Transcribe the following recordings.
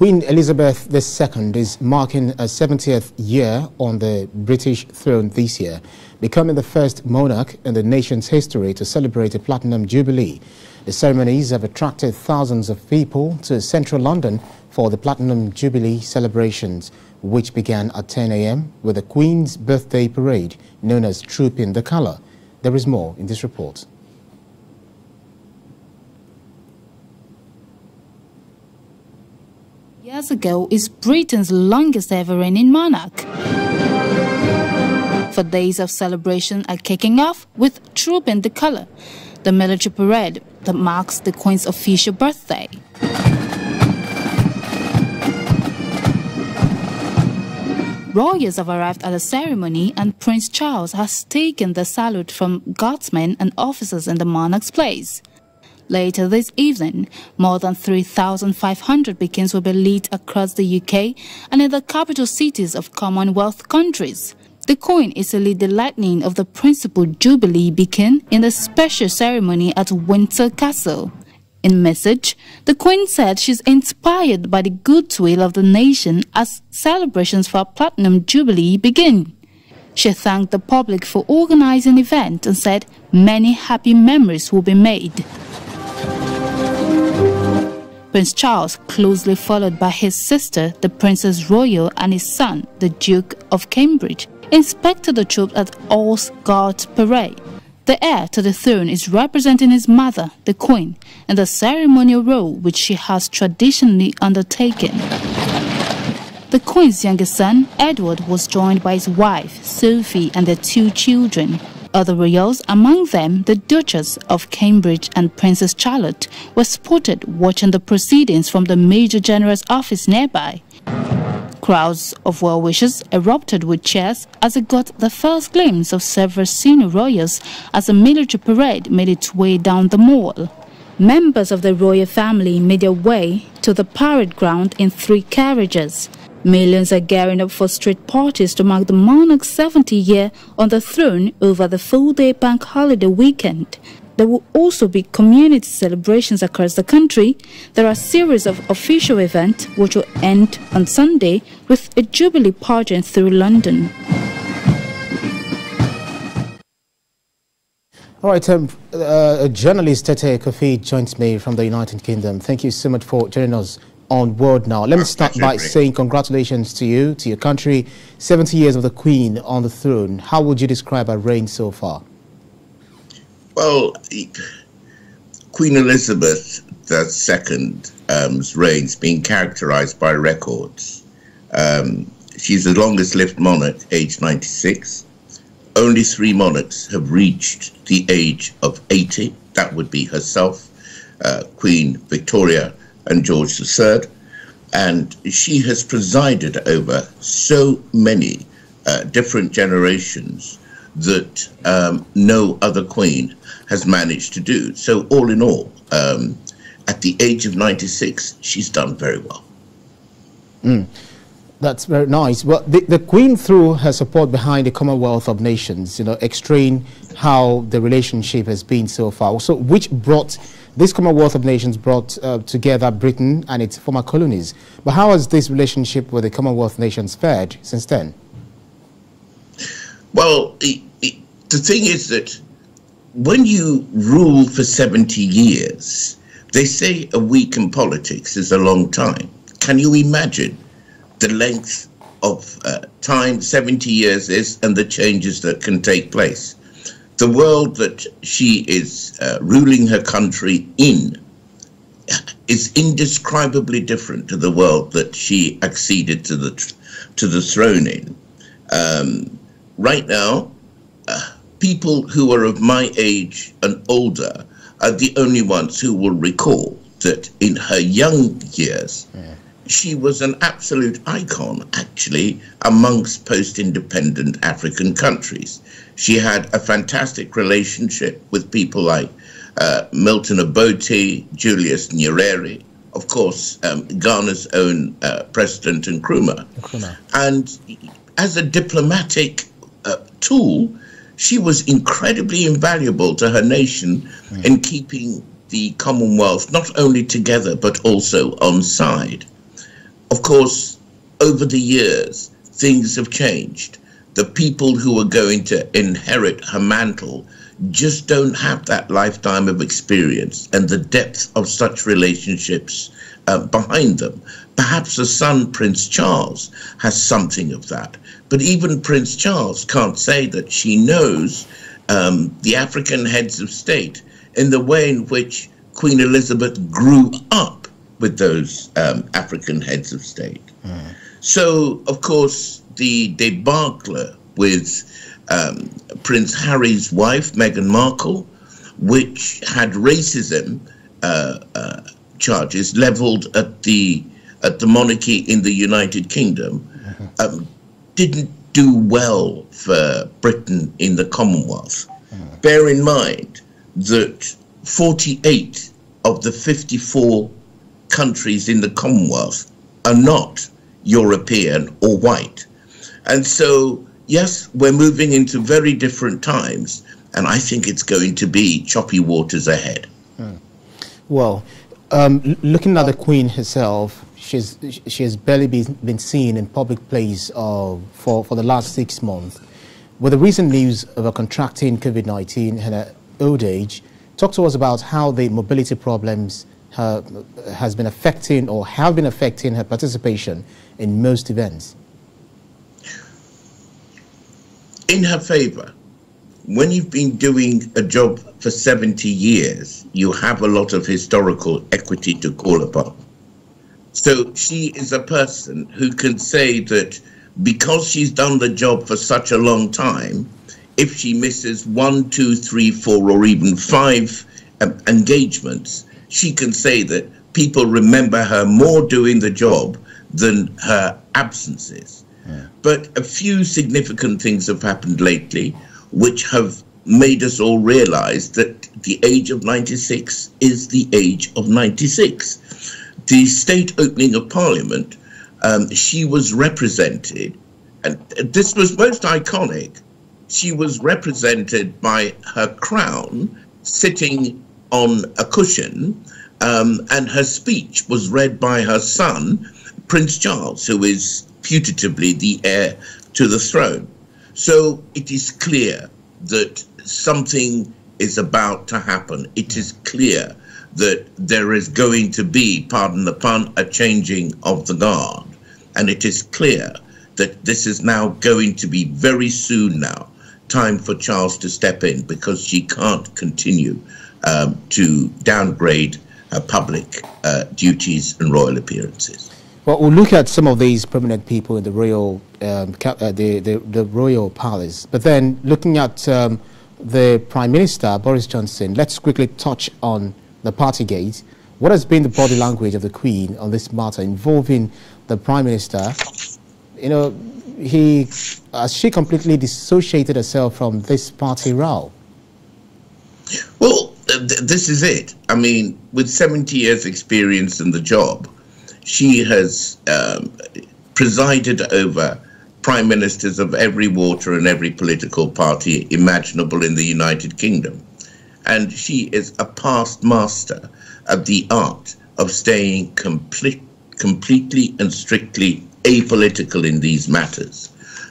Queen Elizabeth II is marking her 70th year on the British throne this year, becoming the first monarch in the nation's history to celebrate a Platinum Jubilee. The ceremonies have attracted thousands of people to central London for the Platinum Jubilee celebrations, which began at 10 a.m. with the Queen's birthday parade, known as Trooping the Colour. There is more in this report. Years ago is Britain's longest ever reigning monarch. For days of celebration are kicking off with Trooping the Colour, the military parade that marks the Queen's official birthday. Royals have arrived at the ceremony and Prince Charles has taken the salute from guardsmen and officers in the monarch's place. Later this evening, more than 3,500 beacons will be lit across the UK and in the capital cities of Commonwealth countries. The Queen is to lead the lighting of the principal Jubilee beacon in a special ceremony at Windsor Castle. In message, the Queen said she's inspired by the goodwill of the nation as celebrations for Platinum Jubilee begin. She thanked the public for organizing the event and said many happy memories will be made. Prince Charles, closely followed by his sister, the Princess Royal, and his son, the Duke of Cambridge, inspected the troops at All Guards Parade. The heir to the throne is representing his mother, the Queen, in the ceremonial role which she has traditionally undertaken. The Queen's youngest son, Edward, was joined by his wife, Sophie, and their 2 children. Other royals, among them the Duchess of Cambridge and Princess Charlotte, were spotted watching the proceedings from the Major General's office nearby. Crowds of well-wishers erupted with cheers as they got the first glimpse of several senior royals as a military parade made its way down the mall. Members of the royal family made their way to the parade ground in 3 carriages. Millions are gearing up for street parties to mark the monarch's 70th year on the throne over the full-day bank holiday weekend. There will also be community celebrations across the country. There are a series of official events which will end on Sunday with a Jubilee pageant through London. All right, journalist Tete Kofi joins me from the United Kingdom. Thank you so much for joining us on World Now. Let me start by saying congratulations to you, to your country. 70 years of the Queen on the throne. How would you describe her reign so far? Well, Queen Elizabeth II's reign's been characterized by records. She's the longest-lived monarch, aged 96. Only 3 monarchs have reached the age of 80. That would be herself, Queen Victoria, and George III, and she has presided over so many different generations that no other queen has managed to do. So all in all, at the age of 96, she's done very well. That's very nice. Well, the Queen, through her support behind the Commonwealth of Nations, explained how the relationship has been so far. So this Commonwealth of Nations brought together Britain and its former colonies. But how has this relationship with the Commonwealth nations fared since then? Well, the thing is that when you rule for 70 years, they say a week in politics is a long time. Can you imagine the length of time 70 years is and the changes that can take place? The world that she is ruling her country in is indescribably different to the world that she acceded to the throne in. Right now, people who are of my age and older are the only ones who will recall that in her young years, she was an absolute icon, actually, amongst post-independent African countries. She had a fantastic relationship with people like Milton Obote, Julius Nyerere, of course, Ghana's own President Nkrumah. And as a diplomatic tool, she was incredibly invaluable to her nation in keeping the Commonwealth not only together, but also on side. Of course, over the years, things have changed. The people who are going to inherit her mantle just don't have that lifetime of experience and the depth of such relationships behind them. Perhaps the son, Prince Charles, has something of that. But even Prince Charles can't say that she knows the African heads of state in the way in which Queen Elizabeth grew up with those African heads of state. So, of course, the debacle with Prince Harry's wife, Meghan Markle, which had racism charges leveled at the monarchy in the United Kingdom, didn't do well for Britain in the Commonwealth. Bear in mind that 48 of the 54 countries in the Commonwealth are not European or white. And so, yes, we're moving into very different times, and I think it's going to be choppy waters ahead. Well, looking at the Queen herself, she has barely been seen in public place for the last 6 months. With the recent news of her contracting COVID-19 in her old age, talk to us about how the mobility problems has been affecting or have been affecting her participation in most events. In her favor, when you've been doing a job for 70 years, you have a lot of historical equity to call upon. So she is a person who can say that because she's done the job for such a long time, if she misses 1, 2, 3, 4, or even 5 engagements, she can say that people remember her more doing the job than her absences. But a few significant things have happened lately which have made us all realize that the age of 96 is the age of 96. The state opening of Parliament, she was represented, and this was most iconic, she was represented by her crown sitting on a cushion, and her speech was read by her son, Prince Charles, who is putatively the heir to the throne. So it is clear that something is about to happen. It is clear that there is going to be, pardon the pun, a changing of the guard. And it is clear that this is now going to be very soon now time for Charles to step in, because she can't continue to downgrade her public duties and royal appearances. Well, we'll look at some of these prominent people in the royal, the royal palace. But then, looking at the Prime Minister, Boris Johnson, let's quickly touch on the Partygate. What has been the body language of the Queen on this matter involving the Prime Minister? You know, has she completely dissociated herself from this party row? Well, this is it. I mean, with 70 years' experience in the job, she has presided over prime ministers of every water and every political party imaginable in the United Kingdom. And she is a past master of the art of staying completely and strictly apolitical in these matters.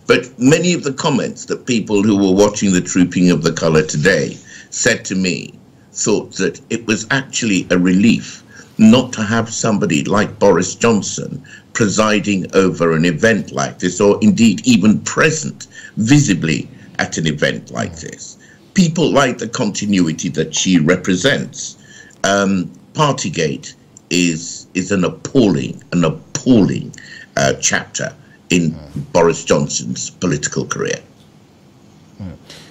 But many of the comments that people who were watching the Trooping of the Colour today said to me thought that it was actually a relief not to have somebody like Boris Johnson presiding over an event like this, or indeed even present visibly at an event like this. People like the continuity that she represents. Partygate is an appalling chapter in Boris Johnson's political career.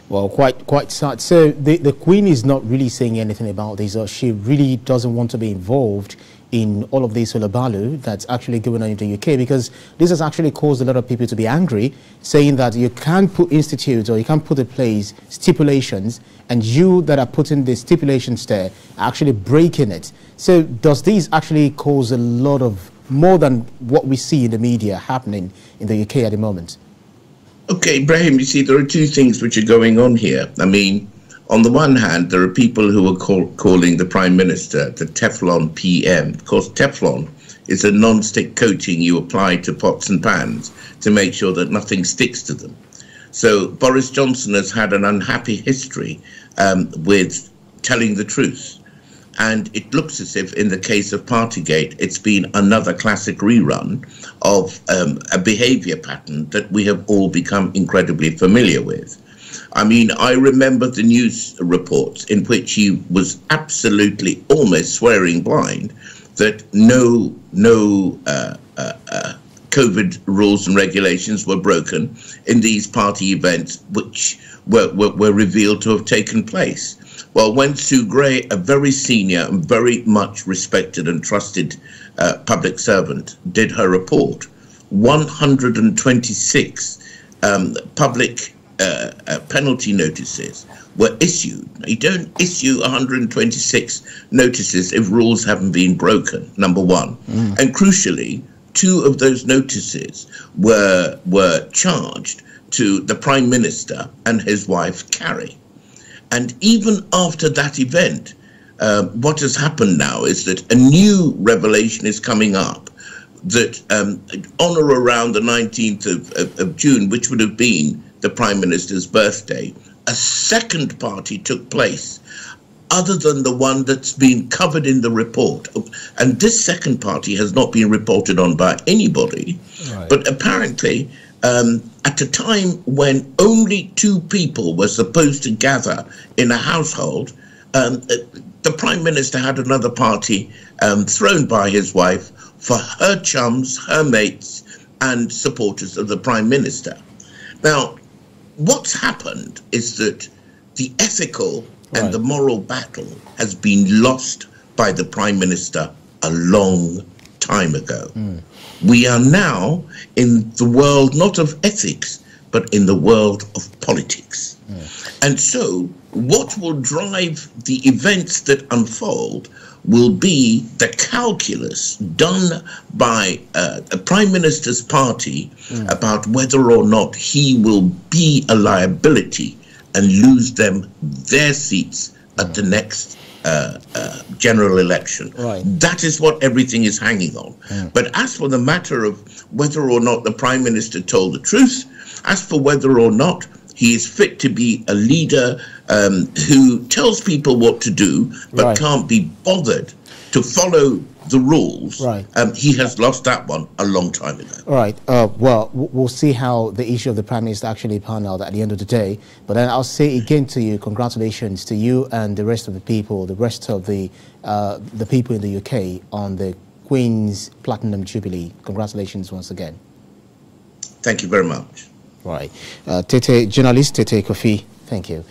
Well, quite sad. So the Queen is not really saying anything about this, or she really doesn't want to be involved in all of this hullabaloo that's actually going on in the UK, because this has actually caused a lot of people to be angry, saying that you can't put institutes or you can't put in place stipulations, and you that are putting the stipulations there are actually breaking it. So does this actually cause a lot of more than what we see in the media happening in the UK at the moment? Okay, Ibrahim, you see, there are two things which are going on here. I mean, on the one hand, there are people who are calling the Prime Minister the Teflon PM. Of course, Teflon is a non-stick coating you apply to pots and pans to make sure that nothing sticks to them. So Boris Johnson has had an unhappy history with telling the truth. And it looks as if, in the case of Partygate, it's been another classic rerun of a behavior pattern that we have all become incredibly familiar with. I mean, I remember the news reports in which he was absolutely almost swearing blind that no COVID rules and regulations were broken in these party events which were revealed to have taken place. Well, when Sue Gray, a very senior and very much respected and trusted public servant, did her report, 126 public penalty notices were issued. You don't issue 126 notices if rules haven't been broken, number one. And crucially, 2 of those notices were charged to the Prime Minister and his wife, Carrie. And even after that event, what has happened now is that a new revelation is coming up that on or around the 19th of June, which would have been the Prime Minister's birthday, a second party took place other than the one that's been covered in the report. And this second party has not been reported on by anybody, right. But apparently at a time when only 2 people were supposed to gather in a household, the Prime Minister had another party thrown by his wife for her chums, her mates, and supporters of the Prime Minister. Now, what's happened is that the ethical and the moral battle has been lost by the Prime Minister a long time ago. We are now in the world not of ethics, but in the world of politics. And so what will drive the events that unfold will be the calculus done by a Prime Minister's party about whether or not he will be a liability and lose them their seats at the next general election. Right. That is what everything is hanging on. But as for the matter of whether or not the Prime Minister told the truth, as for whether or not he is fit to be a leader who tells people what to do, but can't be bothered to follow the rules, he has lost that one a long time ago. All right. Well, we'll see how the issue of the Prime Minister actually pan out at the end of the day. But then I'll say again to you, congratulations to you and the rest of the people, the rest of the people in the UK on the Queen's Platinum Jubilee. Congratulations once again. Thank you very much. Right. Tete, journalist Tete Kofi, thank you.